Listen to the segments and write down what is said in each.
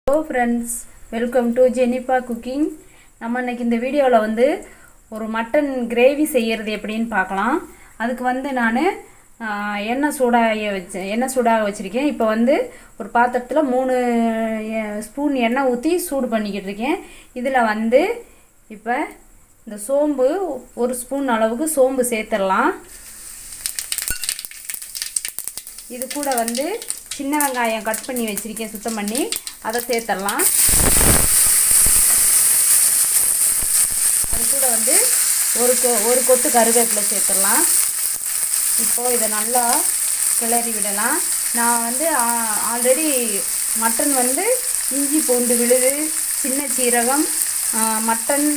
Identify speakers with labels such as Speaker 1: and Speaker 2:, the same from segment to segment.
Speaker 1: Hello friends, welcome to Jenifa cooking. நம்ம இன்றைக்கி இந்த வீடியோவில் வந்து ஒரு மட்டன் கிரேவி செய்கிறது எப்படின்னு பார்க்கலாம். அதுக்கு வந்து நான் எண்ணெய் சூடாக வச்சுருக்கேன். இப்போ வந்து ஒரு பாத்திரத்தில் 3 ஸ்பூன் எண்ணெய் ஊற்றி சூடு பண்ணிக்கிட்டு இருக்கேன். இதில் வந்து இப்போ இந்த சோம்பு 1 ஸ்பூன் அளவுக்கு சோம்பு சேர்த்துடலாம். இது கூட வந்து சின்ன வெங்காயம் கட் பண்ணி வச்சுருக்கேன், சுத்தம் பண்ணி அதை சேர்த்துடலாம். அது கூட வந்து ஒரு கொத்து கருவேப்பிலை சேர்த்துடலாம். இப்போது இதை நல்லா கிளறி விடலாம். நான் வந்து ஆல்ரெடி மட்டன் வந்து இஞ்சி பூண்டு விழுது, சின்ன சீரகம், மட்டன்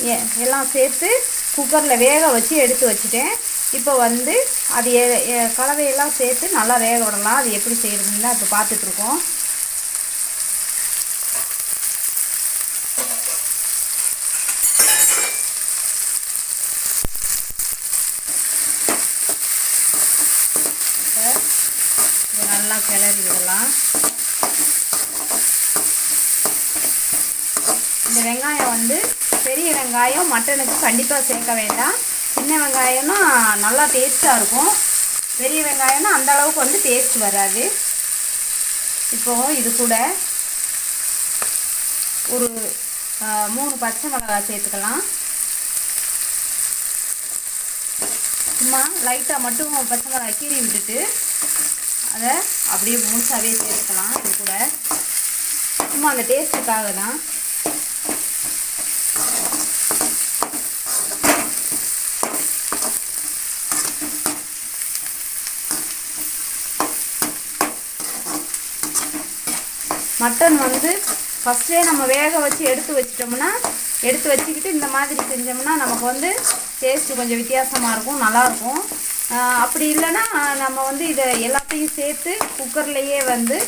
Speaker 1: எல்லாம் சேர்த்து குக்கரில் வேக வச்சு எடுத்து வச்சுட்டேன். இப்போ வந்து அது கலவையெல்லாம் சேர்த்து நல்லா வேக விடலாம். அது எப்படி செய்கிறதுன்னு தான் இப்போ பார்த்துட்ருக்கோம். இதை நல்லா கிளறி விடலாம். இந்த வெங்காயம் வந்து பெரிய வெங்காயம் மட்டனுக்கு கண்டிப்பாக சேர்க்க வேண்டாம். சின்ன வெங்காயம்னா நல்லா டேஸ்ட்டாக இருக்கும். பெரிய வெங்காயம்னா அந்த அளவுக்கு வந்து டேஸ்ட் வராது. இப்போது இது கூட ஒரு 3 பச்சை மிளகாய் சேர்த்துக்கலாம். சும்மா லைட்டாக மட்டும் பச்சை மிளகாய் கீறி விட்டுட்டு அதை அப்படியே முழுசாகவே சேர்த்துக்கலாம். இது கூட சும்மா அந்த டேஸ்ட்டுக்காக தான். மட்டன் வந்து ஃபஸ்ட்டே நம்ம வேக வச்சு எடுத்து வச்சுக்கிட்டு இந்த மாதிரி செஞ்சோம்னா நமக்கு வந்து டேஸ்ட்டு கொஞ்சம் வித்தியாசமாக இருக்கும், நல்லாயிருக்கும். அப்படி இல்லைன்னா நம்ம வந்து இதை எல்லாத்தையும் சேர்த்து குக்கர்லேயே வந்து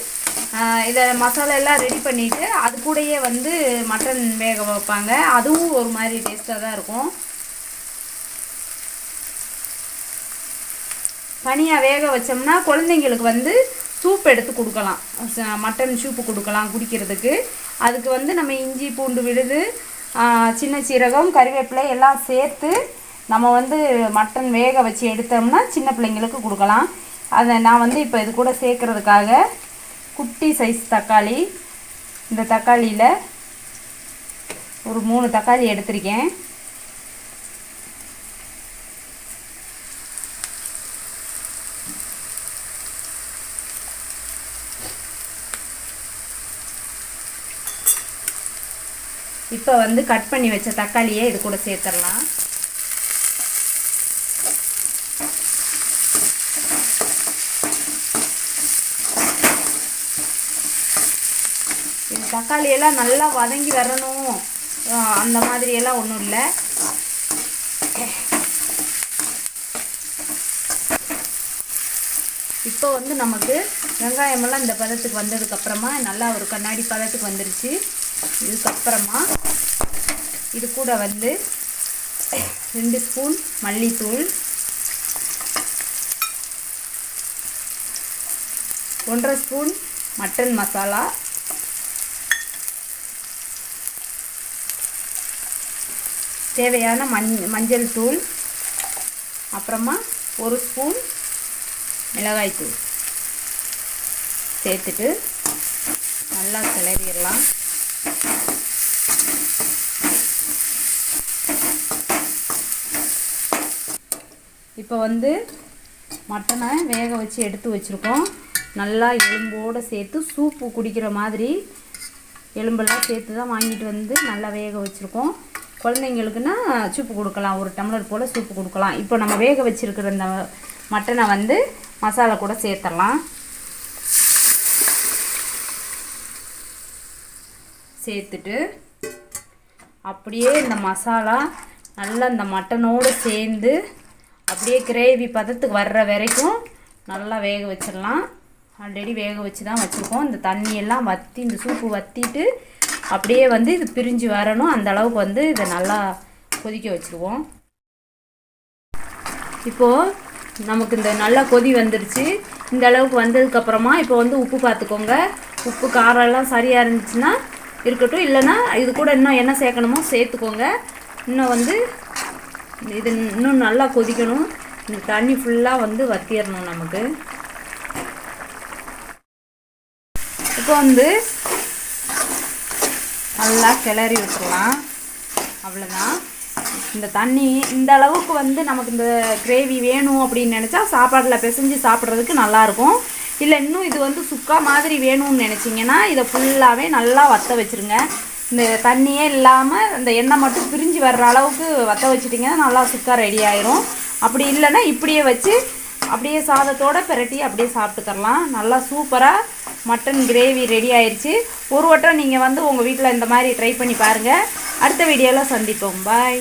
Speaker 1: இதை மசாலா எல்லாம் ரெடி பண்ணிவிட்டு அது கூடயே வந்து மட்டன் வேக வைப்பாங்க. அதுவும் ஒரு மாதிரி டேஸ்ட்டாக தான் இருக்கும். தனியாக வேக வச்சோம்னா குழந்தைங்களுக்கு வந்து சூப் எடுத்து கொடுக்கலாம், மட்டன் சூப்பு கொடுக்கலாம் குடிக்கிறதுக்கு. அதுக்கு வந்து நம்ம இஞ்சி பூண்டு விழுது, சின்ன சீரகம், கறிவேப்பிலை எல்லாம் சேர்த்து நம்ம வந்து மட்டன் வேக வச்சு எடுத்தோம்னா சின்ன பிள்ளைங்களுக்கு கொடுக்கலாம். அதை நான் வந்து இப்போ இது கூட சேர்க்குறதுக்காக குட்டி சைஸ் தக்காளி, இந்த தக்காளியில் ஒரு 3 தக்காளி எடுத்திருக்கேன். இப்போ வந்து கட் பண்ணி வச்ச தக்காளியை இது கூட சேர்த்துடலாம். இந்த தக்காளியெல்லாம் நல்லா வதங்கி வரணும், அந்த மாதிரியெல்லாம் ஒன்றும் இல்லை. இப்போ வந்து நமக்கு வெங்காயமெல்லாம் இந்த பதத்துக்கு வந்ததுக்கப்புறமா நல்லா ஒரு கண்ணாடி பதத்துக்கு வந்துருச்சு. இதுக்கப்புறமா இது கூட வந்து 2 ஸ்பூன் மல்லித்தூள், 1.5 ஸ்பூன் மட்டன் மசாலா, தேவையான மஞ்சள் தூள், அப்புறமா 1 ஸ்பூன் மிளகாய் தூள் சேர்த்துட்டு நல்லா கிளறிடலாம். இப்போ வந்து மட்டனை வேக வச்சு எடுத்து வச்சுருக்கோம். நல்லா எலும்போடு சேர்த்து சூப்பு குடிக்கிற மாதிரி எலும்பெல்லாம் சேர்த்து தான் வாங்கிட்டு வந்து நல்லா வேக வச்சுருக்கோம். குழந்தைங்களுக்குன்னா சூப்பு கொடுக்கலாம், 1 டம்ளர் போல் சூப்பு கொடுக்கலாம். இப்போ நம்ம வேக வச்சுருக்கிற இந்த மட்டனை வந்து மசாலா கூட சேர்த்துடலாம். சேர்த்துட்டு அப்படியே இந்த மசாலா நல்லா இந்த மட்டனோடு சேர்ந்து அப்படியே கிரேவி பதத்துக்கு வர்ற வரைக்கும் நல்லா வேக வச்சிடலாம். ஆல்ரெடி வேக வச்சு தான் வச்சுருக்கோம். இந்த தண்ணியெல்லாம் வற்றி, இந்த சூப்பு வற்றிட்டு அப்படியே வந்து இது பிரிஞ்சு வரணும். அந்த அளவுக்கு வந்து இதை நல்லா கொதிக்க வச்சுருவோம். இப்போது நமக்கு இந்த நல்லா கொதி வந்துருச்சு. இந்த அளவுக்கு வந்ததுக்கப்புறமா இப்போ வந்து உப்பு பார்த்துக்கோங்க. உப்பு காரம் எல்லாம் சரியாக இருந்துச்சுன்னா இருக்கட்டும். இல்லைன்னா இது கூட இன்னும் என்ன சேர்க்கணுமோ சேர்த்துக்கோங்க. இன்னும் வந்து இது இன்னும் நல்லா கொதிக்கணும். இந்த தண்ணி ஃபுல்லாக வந்து வற்றிடணும் நமக்கு. இப்போ வந்து நல்லா கிளறி விட்டுடலாம். அவ்வளோதான். இந்த தண்ணி இந்த அளவுக்கு வந்து நமக்கு இந்த கிரேவி வேணும் அப்படின்னு நினச்சா சாப்பாட்டில் பிசைஞ்சு சாப்பிட்றதுக்கு நல்லாயிருக்கும். இல்லை இன்னும் இது வந்து சுக்கா மாதிரி வேணும்னு நினச்சிங்கன்னா இதை ஃபுல்லாகவே நல்லா வற்ற வச்சுருங்க. இந்த தண்ணியே இல்லாமல் இந்த எண்ணெய் மட்டும் பிரிஞ்சு வர்ற அளவுக்கு வற்ற வச்சிட்டிங்கன்னா நல்லா சுக்கா ரெடி ஆயிரும். அப்படி இல்லைன்னா இப்படியே வச்சு அப்படியே சாதத்தோடு பிரட்டி அப்படியே சாப்பிட்டுக்கரலாம். நல்லா சூப்பராக மட்டன் கிரேவி ரெடி ஆயிடுச்சு. ஒரு வட்டம் நீங்கள் வந்து உங்கள் வீட்டில் இந்த மாதிரி ட்ரை பண்ணி பாருங்கள். அடுத்த வீடியோவில் சந்திப்போம். பாய்.